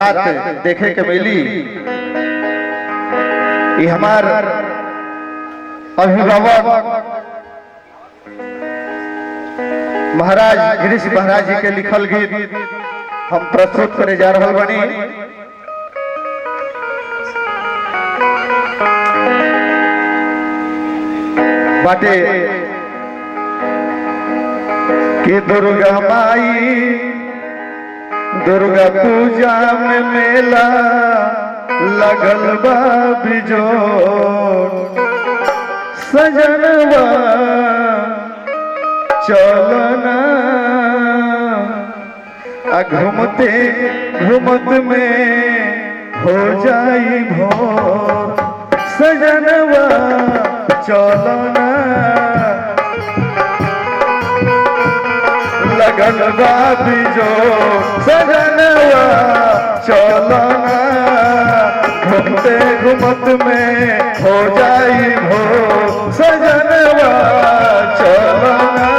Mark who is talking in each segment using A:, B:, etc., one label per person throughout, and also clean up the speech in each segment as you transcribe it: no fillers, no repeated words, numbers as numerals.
A: बात देखे के मिली। ये हमार अभिभावक महाराज गिरीश महाराज जी के लिखल गीत हम प्रस्तुत करे जा रहा बनी। बाटे कि दुर्गा माई दुर्गा पूजा में मेला लगल बा बिजोर, सजनवा चलना घूमते घूमत में हो जाई भोर, सजनवा चलना लगल बा बिजोर, सजनवा चलना घूमते घूमत में हो जाई भोर, सजनवा चलना।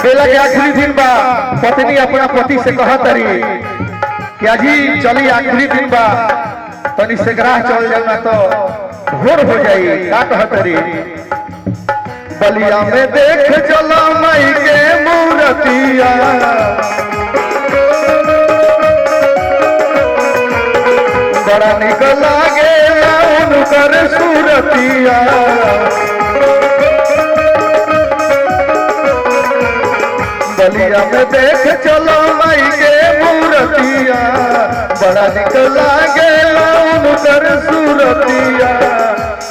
A: बेला के आखिरी दिन बा, पत्नी अपना पति से कहत रही कि अजी चली आखिरी दिन बा, तनी से ग्राह चल जाना तो भोर हो जाई। का कहत रही? बलिया में देख चलो माई के मूर्तिया, बड़ा निक लागे उनकर सूरतिया, बलिया में देख चलो माई के मूर्तिया, बड़ा निक लागे उनकर सूरतिया,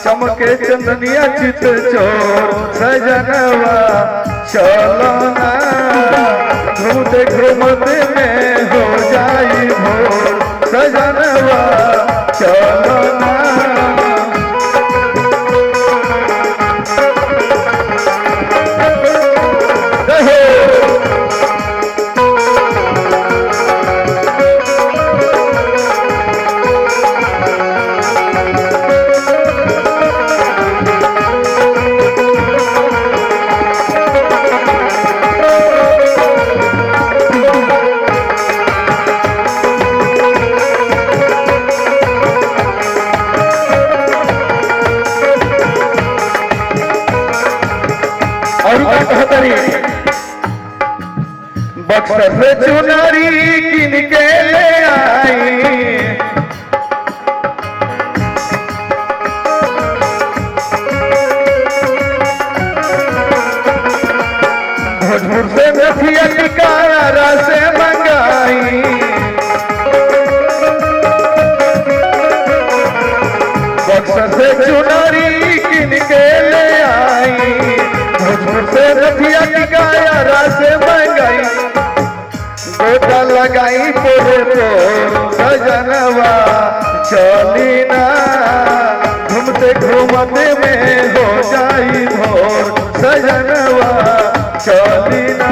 A: चमके चंदनिया चित चोर, सजनवा चलना घूमते घूमते में हो जाई भोर, सजनवा चलना। बक्सर से चुनरी किन के ले आई, भोजपुर से नथिया टिकारा से मंगाई, बक्सर से चुनरी किन के ले आई, भोजपुर से नथिया टिकारा से मंगाई, गोटा लगाई पोरे तो सजनवा चली ना घूमते घूमते में हो जाई भोर, सजनवा चली ना।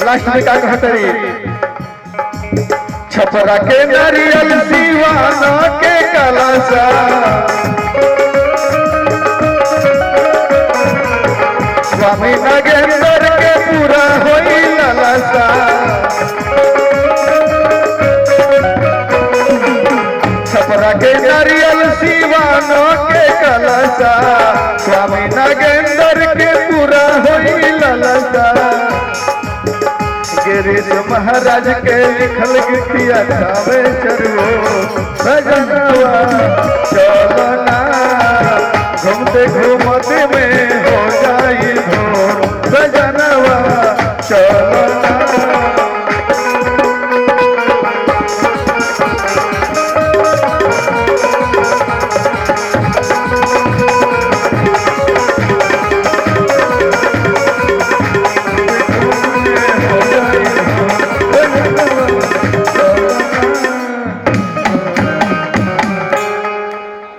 A: लास्ट में का कहत रही? छपरा के नारियल दीवाना के कलसा, स्वामी नागेंद्र के पूरा होई लालसा छपरा के नारियल सिवानो के कलसा स्वामी नागेंद्र के पूरा होई लालसा गिरीश महाराज के लिखल गीतिया गावे चलो सजनवा चलो ना घूमते घूमते में हो जाई भोर सजनवा चलो